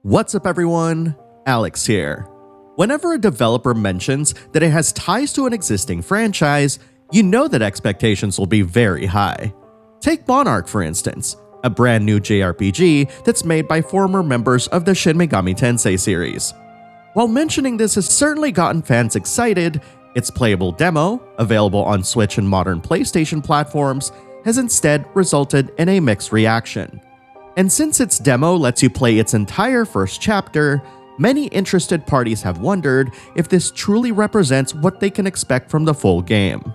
What's up everyone? Alex here. Whenever a developer mentions that it has ties to an existing franchise, you know that expectations will be very high. Take Monark for instance, a brand new JRPG that's made by former members of the Shin Megami Tensei series. While mentioning this has certainly gotten fans excited, its playable demo, available on Switch and modern PlayStation platforms, has instead resulted in a mixed reaction. And since its demo lets you play its entire first chapter, many interested parties have wondered if this truly represents what they can expect from the full game.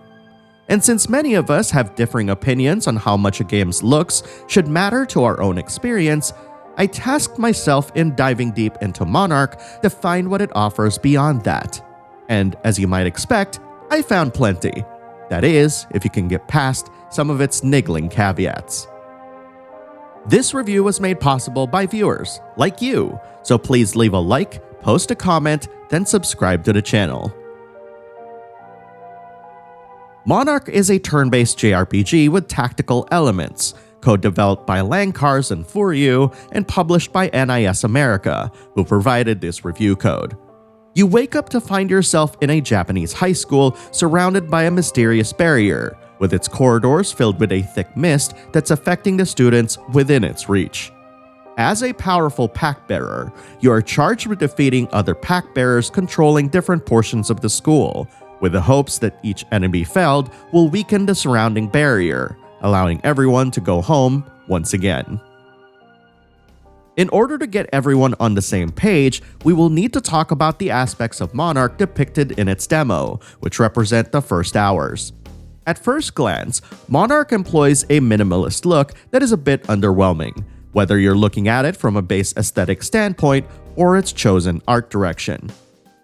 And since many of us have differing opinions on how much a game's looks should matter to our own experience, I tasked myself in diving deep into Monark to find what it offers beyond that. And as you might expect, I found plenty. That is, if you can get past some of its niggling caveats. This review was made possible by viewers like you, so please leave a like, post a comment, then subscribe to the channel. Monark is a turn-based JRPG with tactical elements, co-developed by Langkars and Furyu, and published by NIS America, who provided this review code. You wake up to find yourself in a Japanese high school surrounded by a mysterious barrier, with its corridors filled with a thick mist that's affecting the students within its reach. As a powerful pack-bearer, you are charged with defeating other pack-bearers controlling different portions of the school, with the hopes that each enemy felled will weaken the surrounding barrier, allowing everyone to go home once again. In order to get everyone on the same page, we will need to talk about the aspects of Monark depicted in its demo, which represent the first hours. At first glance, Monark employs a minimalist look that is a bit underwhelming, whether you're looking at it from a base aesthetic standpoint or its chosen art direction.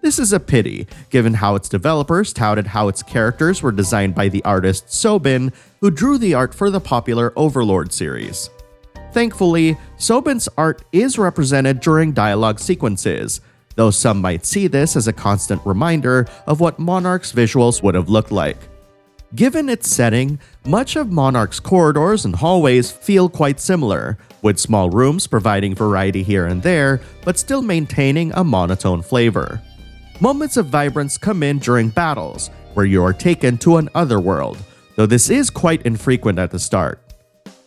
This is a pity, given how its developers touted how its characters were designed by the artist Sobin, who drew the art for the popular Overlord series. Thankfully, Sobin's art is represented during dialogue sequences, though some might see this as a constant reminder of what Monark's visuals would have looked like. Given its setting, much of Monark's corridors and hallways feel quite similar, with small rooms providing variety here and there, but still maintaining a monotone flavor. Moments of vibrance come in during battles, where you are taken to an otherworld, though this is quite infrequent at the start.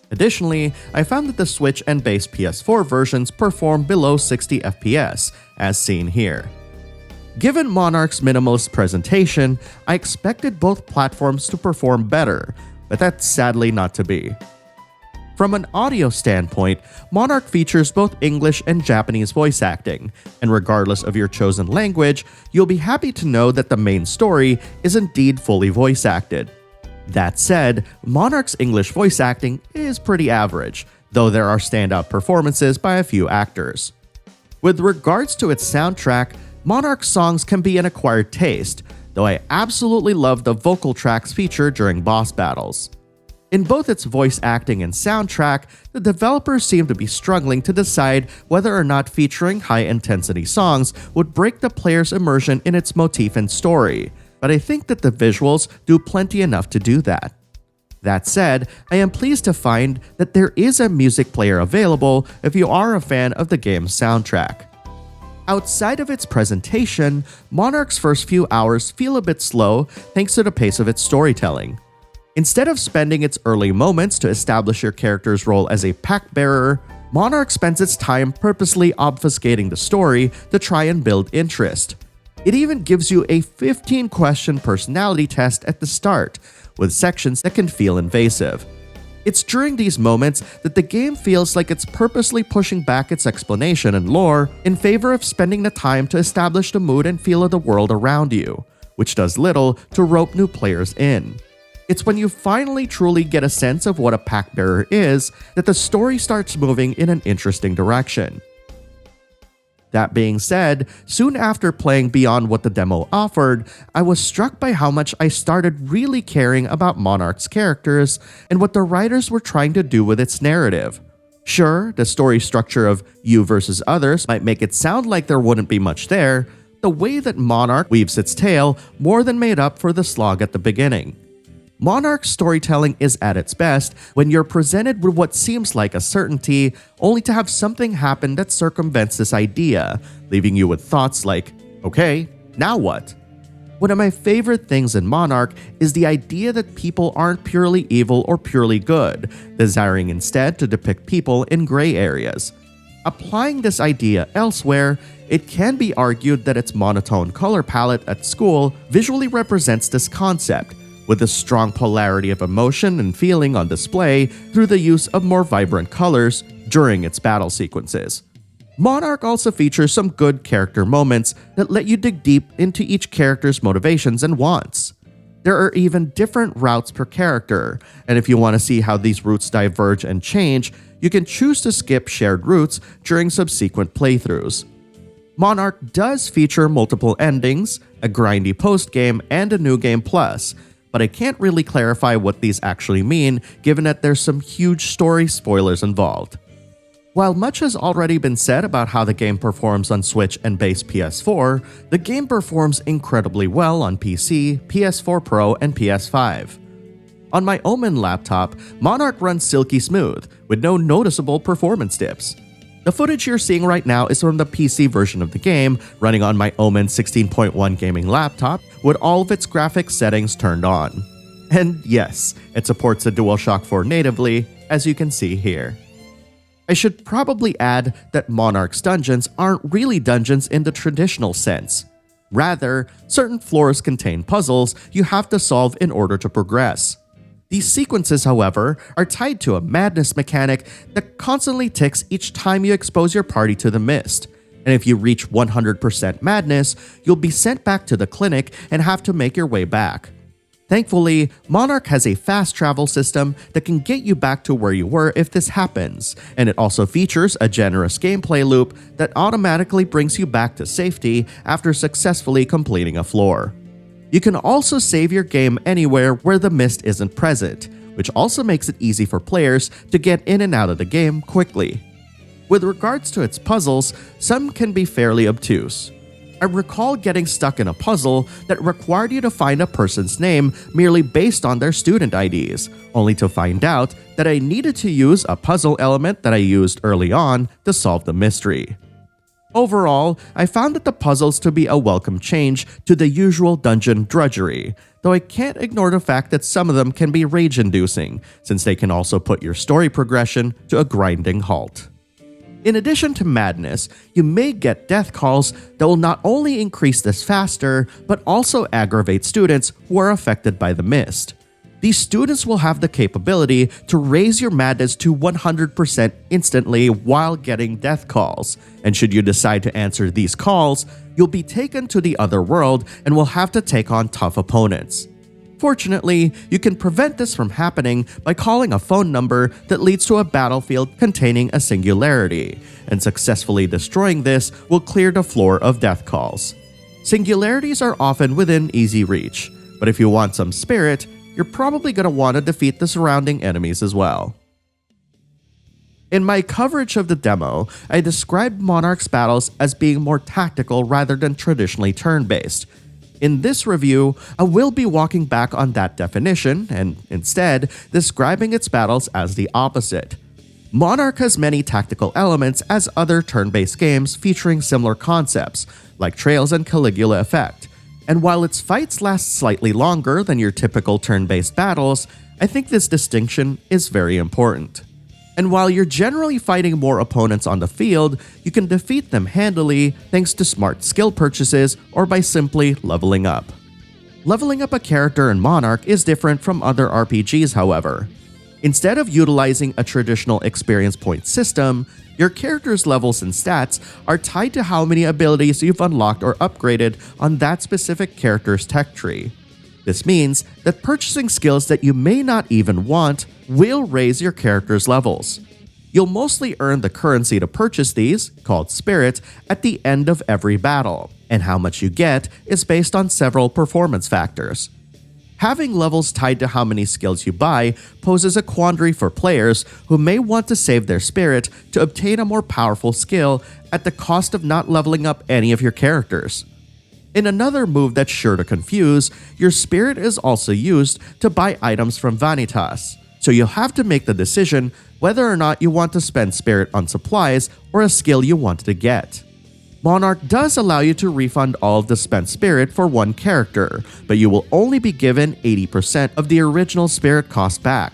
Additionally, I found that the Switch and base PS4 versions perform below 60 FPS, as seen here. Given Monark's minimalist presentation, I expected both platforms to perform better, but that's sadly not to be. From an audio standpoint, Monark features both English and Japanese voice acting, and regardless of your chosen language, you'll be happy to know that the main story is indeed fully voice acted. That said, Monark's English voice acting is pretty average, though there are standout performances by a few actors. With regards to its soundtrack, Monark's songs can be an acquired taste, though I absolutely love the vocal tracks featured during boss battles. In both its voice acting and soundtrack, the developers seem to be struggling to decide whether or not featuring high-intensity songs would break the player's immersion in its motif and story, but I think that the visuals do plenty enough to do that. That said, I am pleased to find that there is a music player available if you are a fan of the game's soundtrack. Outside of its presentation, Monark's first few hours feel a bit slow thanks to the pace of its storytelling. Instead of spending its early moments to establish your character's role as a pack-bearer, Monark spends its time purposely obfuscating the story to try and build interest. It even gives you a 15-question personality test at the start, with sections that can feel invasive. It's during these moments that the game feels like it's purposely pushing back its explanation and lore in favor of spending the time to establish the mood and feel of the world around you, which does little to rope new players in. It's when you finally truly get a sense of what a pack-bearer is that the story starts moving in an interesting direction. That being said, soon after playing beyond what the demo offered, I was struck by how much I started really caring about Monark's characters and what the writers were trying to do with its narrative. Sure, the story structure of you versus others might make it sound like there wouldn't be much there, the way that Monark weaves its tale more than made up for the slog at the beginning. Monarch's storytelling is at its best when you're presented with what seems like a certainty, only to have something happen that circumvents this idea, leaving you with thoughts like, okay, now what? One of my favorite things in Monarch is the idea that people aren't purely evil or purely good, desiring instead to depict people in gray areas. Applying this idea elsewhere, it can be argued that its monotone color palette at school visually represents this concept, with a strong polarity of emotion and feeling on display through the use of more vibrant colors during its battle sequences. Monarch also features some good character moments that let you dig deep into each character's motivations and wants. There are even different routes per character, and if you want to see how these routes diverge and change, you can choose to skip shared routes during subsequent playthroughs. Monarch does feature multiple endings, a grindy post-game, and a new game plus, but I can't really clarify what these actually mean given that there's some huge story spoilers involved. While much has already been said about how the game performs on Switch and base PS4, the game performs incredibly well on PC, PS4 Pro, and PS5. On my OMEN laptop, Monarch runs silky smooth, with no noticeable performance dips. The footage you're seeing right now is from the PC version of the game, running on my OMEN 16.1 gaming laptop, with all of its graphics settings turned on. And yes, it supports the DualShock 4 natively, as you can see here. I should probably add that Monarch's dungeons aren't really dungeons in the traditional sense. Rather, certain floors contain puzzles you have to solve in order to progress. These sequences, however, are tied to a madness mechanic that constantly ticks each time you expose your party to the mist. And if you reach 100% madness, you'll be sent back to the clinic and have to make your way back. Thankfully, Monarch has a fast travel system that can get you back to where you were if this happens, and it also features a generous gameplay loop that automatically brings you back to safety after successfully completing a floor. You can also save your game anywhere where the mist isn't present, which also makes it easy for players to get in and out of the game quickly. With regards to its puzzles, some can be fairly obtuse. I recall getting stuck in a puzzle that required you to find a person's name merely based on their student IDs, only to find out that I needed to use a puzzle element that I used early on to solve the mystery. Overall, I found that the puzzles to be a welcome change to the usual dungeon drudgery, though I can't ignore the fact that some of them can be rage-inducing, since they can also put your story progression to a grinding halt. In addition to madness, you may get death calls that will not only increase this faster, but also aggravate students who are affected by the mist. These students will have the capability to raise your madness to 100% instantly while getting death calls, and should you decide to answer these calls, you'll be taken to the other world and will have to take on tough opponents. Fortunately, you can prevent this from happening by calling a phone number that leads to a battlefield containing a singularity, and successfully destroying this will clear the floor of death calls. Singularities are often within easy reach, but if you want some spirit, you're probably going to want to defeat the surrounding enemies as well. In my coverage of the demo, I described Monarch's battles as being more tactical rather than traditionally turn-based. In this review, I will be walking back on that definition and instead describing its battles as the opposite. Monarch has many tactical elements as other turn-based games featuring similar concepts, like Trails and Caligula Effect. And while its fights last slightly longer than your typical turn-based battles, I think this distinction is very important. And while you're generally fighting more opponents on the field, you can defeat them handily thanks to smart skill purchases or by simply leveling up. Leveling up a character in Monarch is different from other RPGs, however. Instead of utilizing a traditional experience point system, your character's levels and stats are tied to how many abilities you've unlocked or upgraded on that specific character's tech tree. This means that purchasing skills that you may not even want will raise your character's levels. You'll mostly earn the currency to purchase these, called spirit, at the end of every battle, and how much you get is based on several performance factors. Having levels tied to how many skills you buy poses a quandary for players who may want to save their spirit to obtain a more powerful skill at the cost of not leveling up any of your characters. In another move that's sure to confuse, your spirit is also used to buy items from Vanitas, so you'll have to make the decision whether or not you want to spend spirit on supplies or a skill you want to get. Monarch does allow you to refund all of the spent spirit for one character, but you will only be given 80% of the original spirit cost back.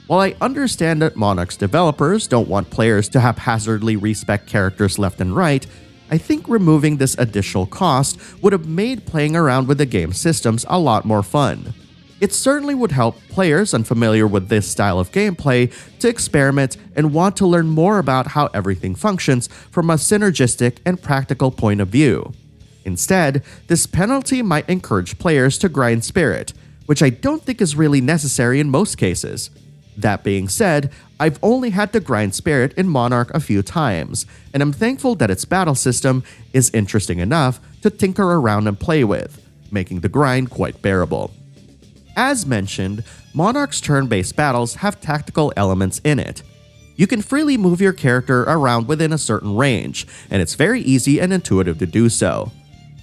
While I understand that Monarch's developers don't want players to haphazardly respec characters left and right, I think removing this additional cost would have made playing around with the game's systems a lot more fun. It certainly would help players unfamiliar with this style of gameplay to experiment and want to learn more about how everything functions from a synergistic and practical point of view. Instead, this penalty might encourage players to grind spirit, which I don't think is really necessary in most cases. That being said, I've only had to grind spirit in Monarch a few times, and I'm thankful that its battle system is interesting enough to tinker around and play with, making the grind quite bearable. As mentioned, Monarch's turn-based battles have tactical elements in it. You can freely move your character around within a certain range, and it's very easy and intuitive to do so.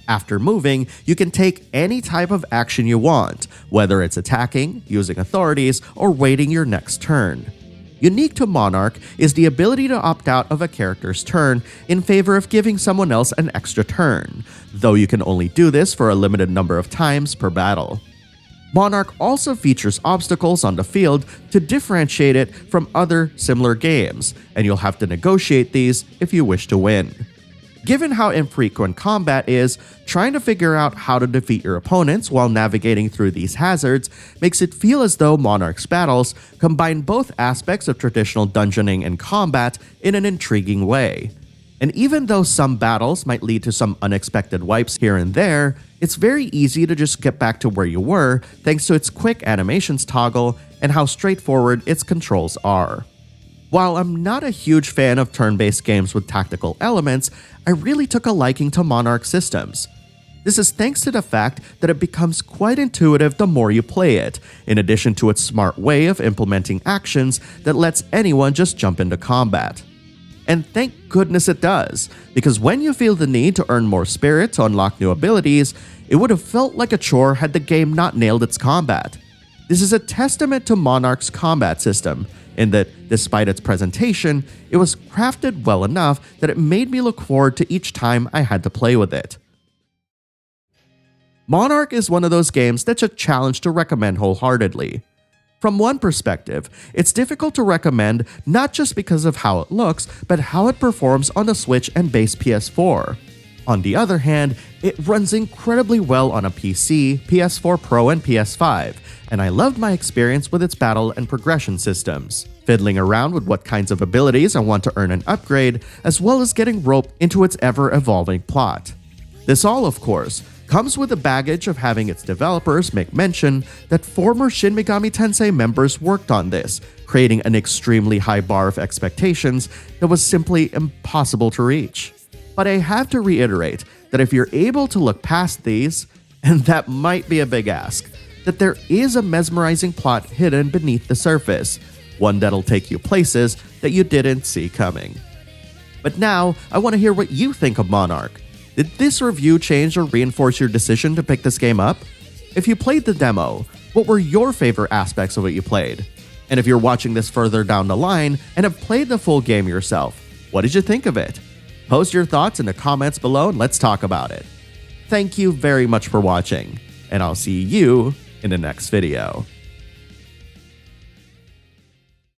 After moving, you can take any type of action you want, whether it's attacking, using authorities, or waiting your next turn. Unique to Monarch is the ability to opt out of a character's turn in favor of giving someone else an extra turn, though you can only do this for a limited number of times per battle. Monarch also features obstacles on the field to differentiate it from other similar games, and you'll have to negotiate these if you wish to win. Given how infrequent combat is, trying to figure out how to defeat your opponents while navigating through these hazards makes it feel as though Monarch's battles combine both aspects of traditional dungeoning and combat in an intriguing way. And even though some battles might lead to some unexpected wipes here and there, it's very easy to just get back to where you were thanks to its quick animations toggle and how straightforward its controls are. While I'm not a huge fan of turn-based games with tactical elements, I really took a liking to Monarch systems. This is thanks to the fact that it becomes quite intuitive the more you play it, in addition to its smart way of implementing actions that lets anyone just jump into combat. And thank goodness it does, because when you feel the need to earn more spirit to unlock new abilities, it would have felt like a chore had the game not nailed its combat. This is a testament to Monarch's combat system, in that, despite its presentation, it was crafted well enough that it made me look forward to each time I had to play with it. Monarch is one of those games that's a challenge to recommend wholeheartedly. From one perspective, it's difficult to recommend not just because of how it looks, but how it performs on the Switch and base PS4. On the other hand, it runs incredibly well on a PC, PS4 Pro, and PS5, and I loved my experience with its battle and progression systems, fiddling around with what kinds of abilities I want to earn and upgrade, as well as getting roped into its ever-evolving plot. This all, of course, comes with the baggage of having its developers make mention that former Shin Megami Tensei members worked on this, creating an extremely high bar of expectations that was simply impossible to reach. But I have to reiterate that if you're able to look past these, and that might be a big ask, that there is a mesmerizing plot hidden beneath the surface, one that'll take you places that you didn't see coming. But now, I want to hear what you think of Monarch. Did this review change or reinforce your decision to pick this game up? If you played the demo, what were your favorite aspects of what you played? And if you're watching this further down the line and have played the full game yourself, what did you think of it? Post your thoughts in the comments below and let's talk about it. Thank you very much for watching, and I'll see you in the next video.